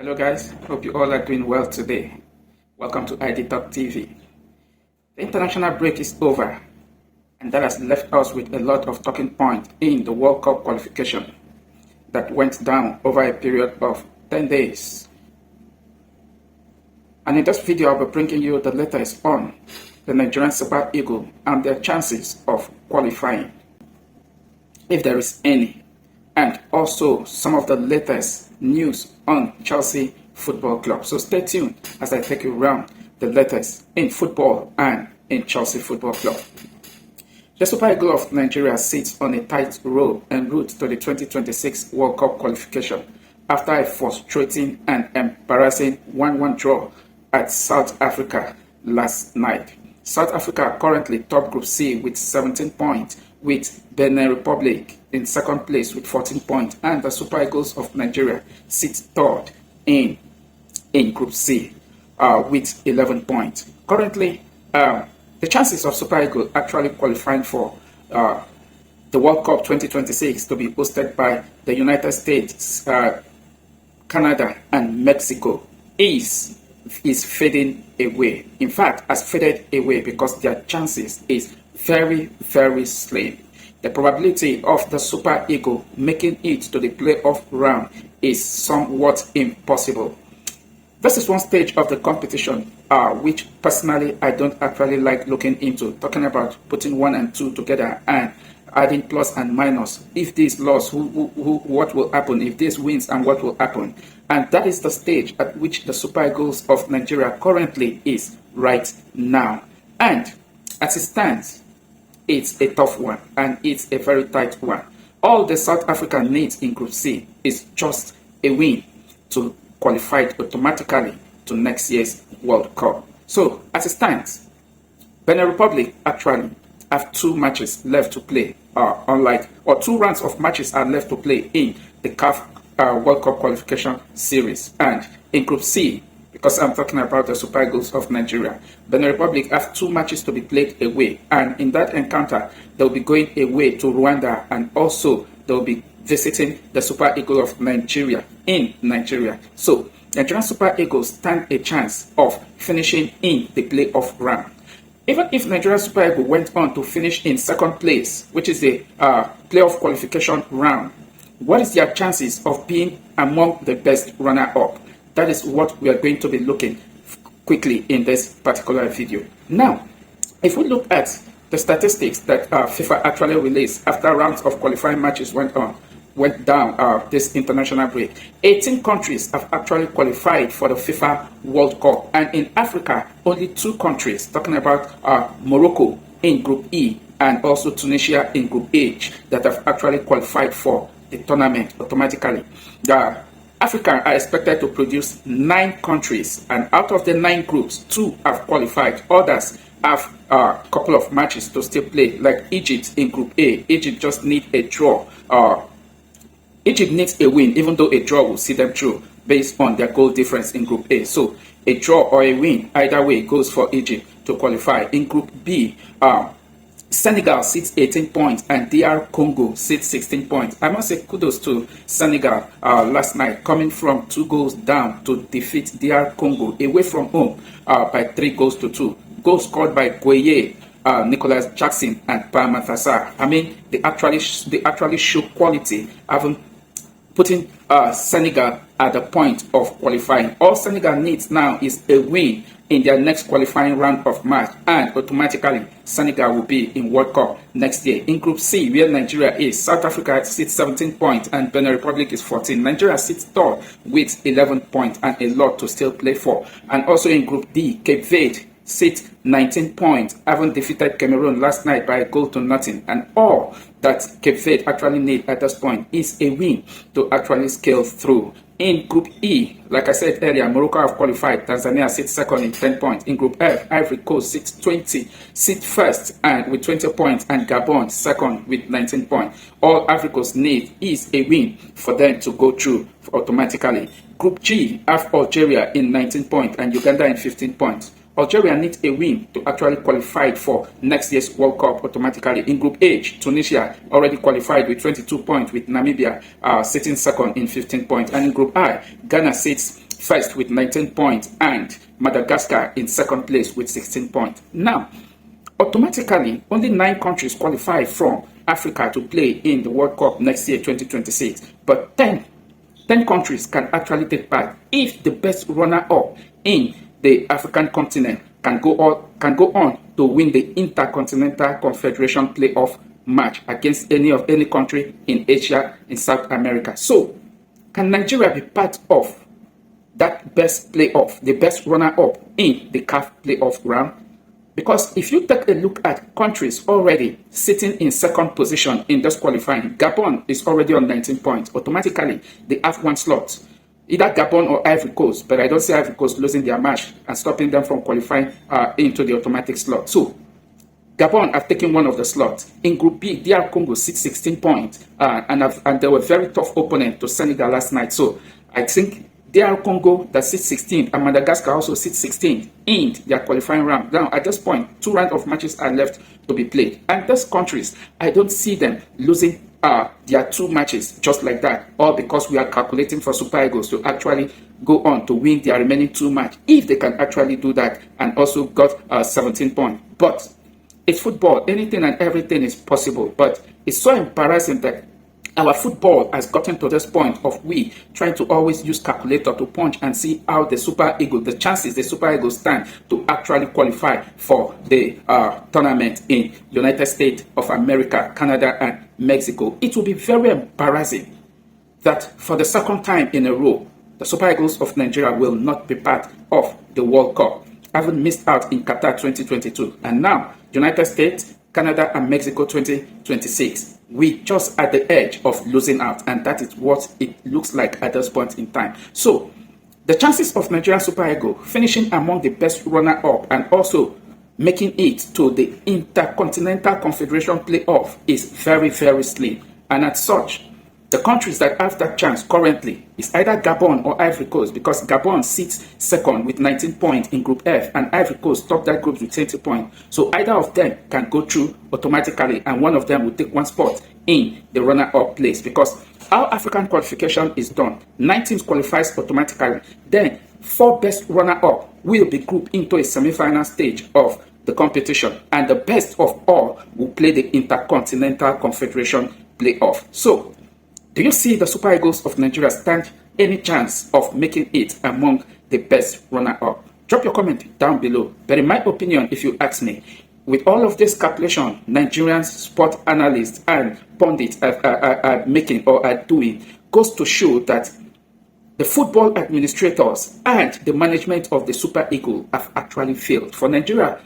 Hello guys, hope you all are doing well today. Welcome to ID Talk TV. The international break is over and that has left us with a lot of talking points in the World Cup qualification that went down over a period of 10 days. And in this video I'll be bringing you the latest on the Nigerian Super Eagles and their chances of qualifying, if there is any, and also some of the latest news on Chelsea Football Club. So stay tuned as I take you around the latest in football and in Chelsea Football Club. The Super Eagles of Nigeria sits on a tight road en route to the 2026 World Cup qualification after a frustrating and embarrassing 1-1 draw at South Africa last night. South Africa currently top Group C with 17 points, with Benin Republic in second place with 14 points, and the Super Eagles of Nigeria sit third in Group C with 11 points. Currently, the chances of Super Eagles actually qualifying for the World Cup 2026 to be hosted by the United States, Canada, and Mexico is fading away. In fact, has faded away because their chances is very, very slim. The probability of the Super Eagles making it to the playoff round is somewhat impossible. This is one stage of the competition which personally I don't actually like looking into, talking about putting 1 and 2 together and adding plus and minus. If this loss, what will happen? If this wins, and what will happen? And that is the stage at which the Super Eagles of Nigeria currently is right now. And as it stands, it's a tough one and it's a very tight one. All the South Africa needs in Group C is just a win to qualify automatically to next year's World Cup. So as it stands, Benin Republic actually have 2 matches left to play, 2 rounds of matches are left to play in the CAF World Cup qualification series. And in Group C, because I'm talking about the Super Eagles of Nigeria, Benin Republic have 2 matches to be played away, and in that encounter they'll be going away to Rwanda, and also they'll be visiting the Super Eagles of Nigeria in Nigeria. So Nigerian Super Eagles stand a chance of finishing in the playoff round. Even if Nigerian Super Eagles went on to finish in second place, which is the playoff qualification round, what is their chances of being among the best runner-up? That is what we are going to be looking quickly in this particular video. Now, if we look at the statistics that FIFA actually released after rounds of qualifying matches went down this international break, 18 countries have actually qualified for the FIFA World Cup, and in Africa, only 2 countries, talking about Morocco in Group E and also Tunisia in Group H, that have actually qualified for the tournament automatically. Africa are expected to produce 9 countries, and out of the 9 groups, 2 have qualified. Others have a couple of matches to still play, like Egypt in Group A. Egypt just need a draw. Egypt needs a win, even though a draw will see them through based on their goal difference in Group A. So a draw or a win, either way, goes for Egypt to qualify. In Group B, Senegal sits 18 points and DR Congo sits 16 points. I must say kudos to Senegal last night, coming from 2 goals down to defeat DR Congo away from home by 3 goals to 2. Goals scored by Gueye, Nicholas Jackson, and Pamathasa. I mean, they actually show quality, having putting Senegal at the point of qualifying. All Senegal needs now is a win in their next qualifying round of match, and automatically Senegal will be in World Cup next year. In Group C, where Nigeria is, South Africa sits 17 points and Benin Republic is 14. Nigeria sits third with 11 points and a lot to still play for. And also in Group D, Cape Verde sits 19 points, having defeated Cameroon last night by a goal to nothing. And all that Cape Verde actually need at this point is a win to actually scale through. In Group E, like I said earlier, Morocco have qualified. Tanzania sits second in 10 points. In Group F, Ivory Coast sits first and with 20 points, and Gabon second with 19 points. All Ivory Coast need is a win for them to go through automatically. Group G have Algeria in 19 points and Uganda in 15 points. Algeria needs a win to actually qualify for next year's World Cup automatically. In Group H, Tunisia already qualified with 22 points, with Namibia sitting second in 15 points. And in Group I, Ghana sits first with 19 points and Madagascar in second place with 16 points. Now, automatically, only 9 countries qualify from Africa to play in the World Cup next year, 2026. But 10 countries can actually take part if the best runner-up in the African continent can go on to win the Intercontinental Confederation playoff match against any country in Asia, in South America. So, can Nigeria be part of that best playoff, the best runner-up in the CAF playoff round? Because if you take a look at countries already sitting in second position in this qualifying, Gabon is already on 19 points. Automatically, they have one slot. Either Gabon or Ivory Coast, but I don't see Ivory Coast losing their match and stopping them from qualifying into the automatic slot. So, Gabon have taken one of the slots. In Group B, DR Congo sits 16 points, and they were very tough opponent to Senegal last night. So, I think DR Congo that sits 16th and Madagascar also sits 16th in their qualifying round. Now, at this point, 2 rounds of matches are left to be played. And those countries, I don't see them losing their 2 matches just like that, all because we are calculating for Super Eagles to actually go on to win their remaining 2 matches, if they can actually do that, and also got 17 points. But it's football, anything and everything is possible. But it's so embarrassing that our football has gotten to this point of we trying to always use calculator to punch and see how the Super Eagles, the chances the Super Eagles stand to actually qualify for the tournament in United States of America, Canada, and Mexico. It will be very embarrassing that for the second time in a row, the Super Eagles of Nigeria will not be part of the World Cup, having missed out in Qatar 2022. And now, United States, Canada, and Mexico 2026. We just at the edge of losing out, and that is what it looks like at this point in time. So, the chances of Nigerian Super Eagles finishing among the best runner-up and also making it to the Intercontinental Confederation playoff is very, very slim. And as such, the countries that have that chance currently is either Gabon or Ivory Coast, because Gabon sits second with 19 points in Group F, and Ivory Coast top that group with 20 points. So either of them can go through automatically, and one of them will take one spot in the runner-up place. Because how African qualification is done, 9 teams qualifies automatically. Then 4 best runner-up will be grouped into a semi-final stage of the competition, and the best of all will play the Intercontinental Confederation playoff. So, do you see the Super Eagles of Nigeria stand any chance of making it among the best runner-up? Drop your comment down below. But in my opinion, if you ask me, with all of this calculation Nigerian sport analysts and pundits are making or are doing, goes to show that the football administrators and the management of the Super Eagles have actually failed. For Nigeria,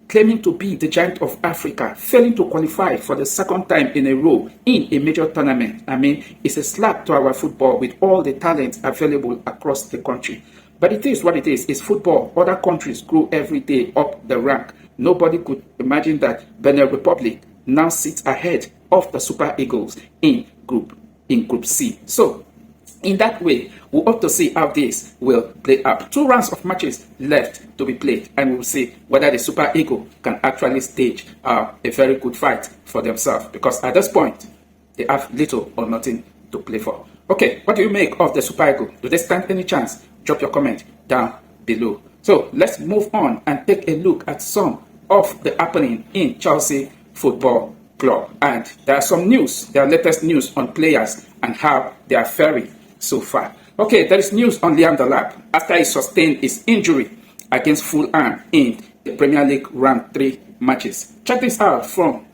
claiming to be the giant of Africa, failing to qualify for the second time in a row in a major tournament, I mean, it's a slap to our football with all the talent available across the country. But it is what it is. It's football. Other countries grow every day up the rank. Nobody could imagine that Benin Republic now sits ahead of the Super Eagles in Group C. So, in that way, we ought to see how this will play out. 2 rounds of matches left to be played, and we will see whether the Super Eagles can actually stage a very good fight for themselves. Because at this point, they have little or nothing to play for. Okay, what do you make of the Super Eagles? Do they stand any chance? Drop your comment down below. So let's move on and take a look at some of the happening in Chelsea Football Club. And there are some news, there are latest news on players and how they are faring so far. Okay, there is news on Liam Delap after he sustained his injury against Fulham in the Premier League round 3 matches. Check this out from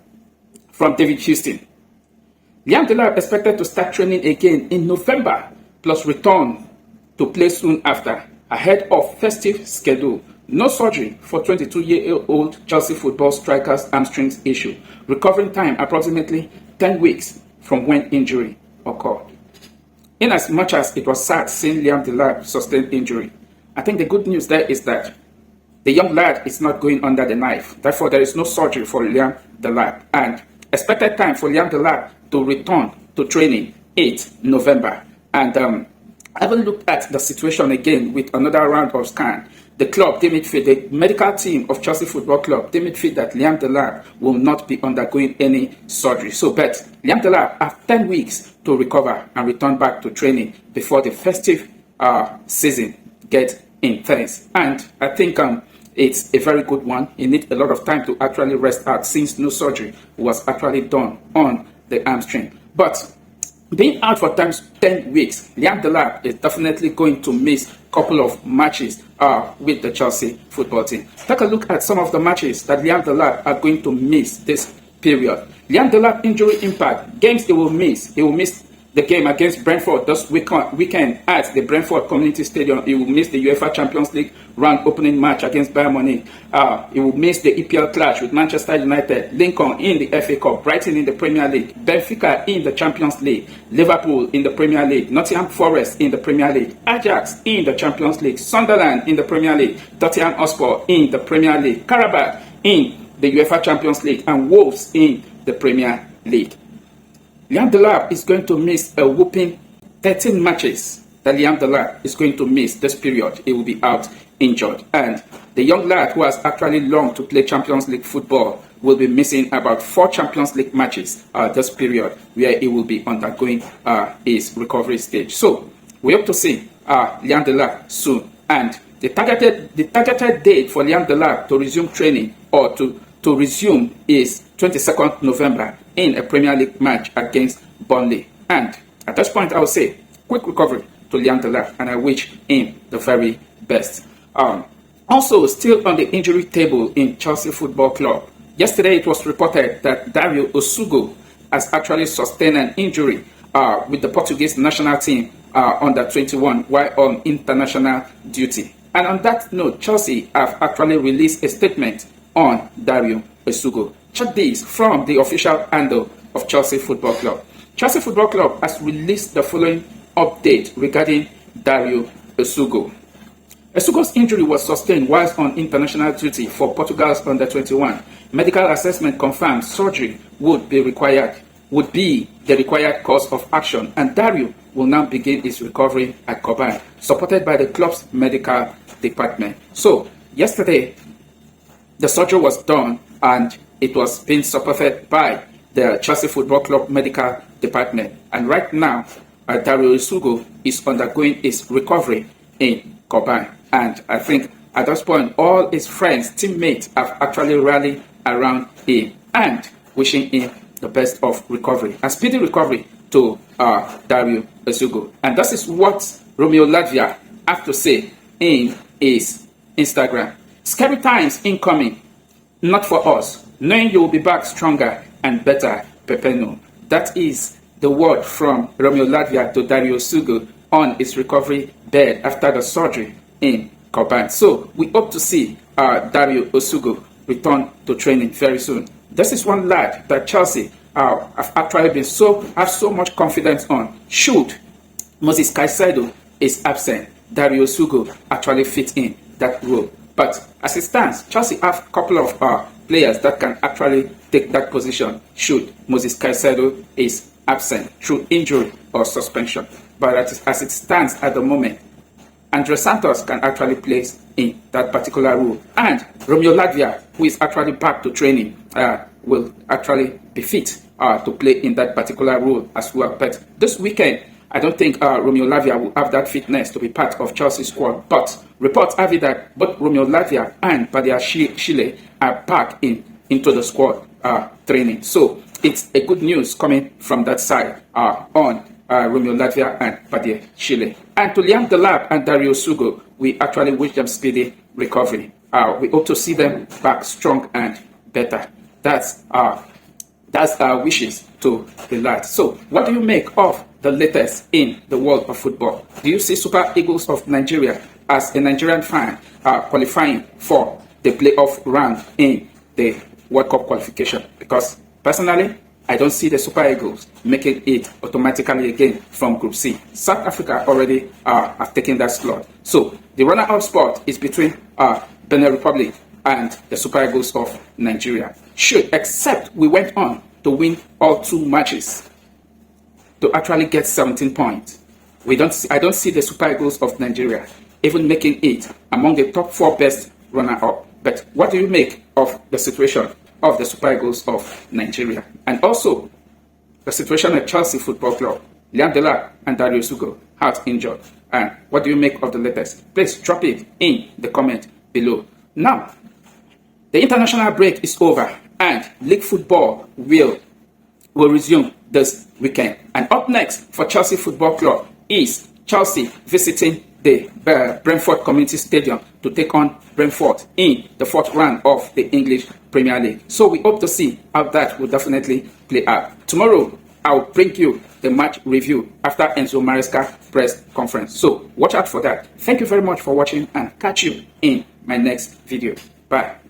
David Houston. Liam Delap expected to start training again in November, plus return to play soon after, ahead of festive schedule. No surgery for 22-year-old Chelsea football striker's hamstring issue. Recovering time approximately 10 weeks from when injury occurred. In as much as it was sad seeing Liam Delap sustain injury, I think the good news there is that the young lad is not going under the knife. Therefore, there is no surgery for Liam Delap. And expected time for Liam Delap to return to training 8 November. And I haven't looked at the situation again with another round of scan. The club, the medical team of Chelsea Football Club, deemed fit that Liam Delap will not be undergoing any surgery. So, but Liam Delap has 10 weeks to recover and return back to training before the festive season get in tennis. And I think it's a very good one. He needs a lot of time to actually rest out since no surgery was actually done on the hamstring. But being out for 10 weeks, Liam Delap is definitely going to miss a couple of matches with the Chelsea football team. Take a look at some of the matches that Liam Delap are going to miss this period. Liam Delap injury impact, games he will miss. He will miss the game against Brentford this weekend at the Brentford Community Stadium. He will miss the UEFA Champions League round opening match against Bayern Munich. He will miss the EPL clash with Manchester United, Lincoln in the FA Cup, Brighton in the Premier League, Benfica in the Champions League, Liverpool in the Premier League, Nottingham Forest in the Premier League, Ajax in the Champions League, Sunderland in the Premier League, Tottenham Hotspur in the Premier League, Karabakh in the UEFA Champions League, and Wolves in the Premier League. Liam Delap is going to miss a whooping 13 matches that Liam Delap is going to miss this period. He will be out injured. And the young lad who has actually longed to play Champions League football will be missing about 4 Champions League matches this period, where he will be undergoing his recovery stage. So we hope to see Liam Delap soon. And the targeted date for Liam Delap to resume training or to resume is 22nd November in a Premier League match against Burnley. And at this point, I will say quick recovery to Liam Delap, and I wish him the very best. Also, still on the injury table in Chelsea Football Club, yesterday it was reported that Dario Osugo has actually sustained an injury with the Portuguese national team under 21 while on international duty. And on that note, Chelsea have actually released a statement on Dario Osugo. Check this from the official handle of Chelsea Football Club. Chelsea Football Club has released the following update regarding Dario Osugo. Osugo's injury was sustained whilst on international duty for Portugal's under-21. Medical assessment confirmed surgery would be the required course of action, and Dario will now begin his recovery at Coban, supported by the club's medical department. So, yesterday, the surgery was done and it was being supported by the Chelsea Football Club medical department. And right now, Dario Osugo is undergoing his recovery in Coban. And I think at this point, all his friends, teammates have actually rallied around him and wishing him the best of recovery and speedy recovery to Dario Osugo. And this is what Romeo Lavia have to say in his Instagram. Scary times incoming, not for us. Knowing you will be back stronger and better, Pepeno. That is the word from Romeo Lavia to Dario Osugo on his recovery bed after the surgery in Coban. So we hope to see Dario Osugo return to training very soon. This is one lad that Chelsea have actually been have so much confidence on. Should Moses Caicedo is absent, Dario Osugo actually fits in that role. But as it stands, Chelsea have a couple of players that can actually take that position should Moses Caicedo is absent through injury or suspension. But as it stands at the moment, Andre Santos can actually play in that particular role. And Romeo Lavia, who is actually back to training, will actually be fit to play in that particular role as well. But this weekend, I don't think Romeo Lavia will have that fitness to be part of Chelsea's squad. But reports have it that both Romeo Lavia and Badia Chile are back into the squad training. So it's a good news coming from that side on Romeo Lavia and Badia Chile. And to Liam Delap and Dario Osugo, we actually wish them speedy recovery. We hope to see them back strong and better. That's our wishes to the lad. So what do you make of the latest in the world of football? Do you see Super Eagles of Nigeria as a Nigerian fan qualifying for the playoff round in the World Cup qualification? Because personally, I don't see the Super Eagles making it automatically again from Group C. South Africa already have taken that slot. So the runner-up spot is between Benin Republic and the Super Eagles of Nigeria. Except we went on to win all 2 matches to actually get 17 points. I don't see the Super Eagles of Nigeria even making it among the top 4 best runner-up. But what do you make of the situation of the Super Eagles of Nigeria? And also the situation at Chelsea Football Club, Liam Delap and Dario Osugo out injured. And what do you make of the latest? Please drop it in the comment below. Now, the international break is over and league football will resume this weekend. And up next for Chelsea Football Club is Chelsea visiting the Brentford Community Stadium to take on Brentford in the fourth round of the English Premier League. So we hope to see how that will definitely play out. Tomorrow, I'll bring you the match review after Enzo Maresca press conference. So watch out for that. Thank you very much for watching and catch you in my next video. Bye.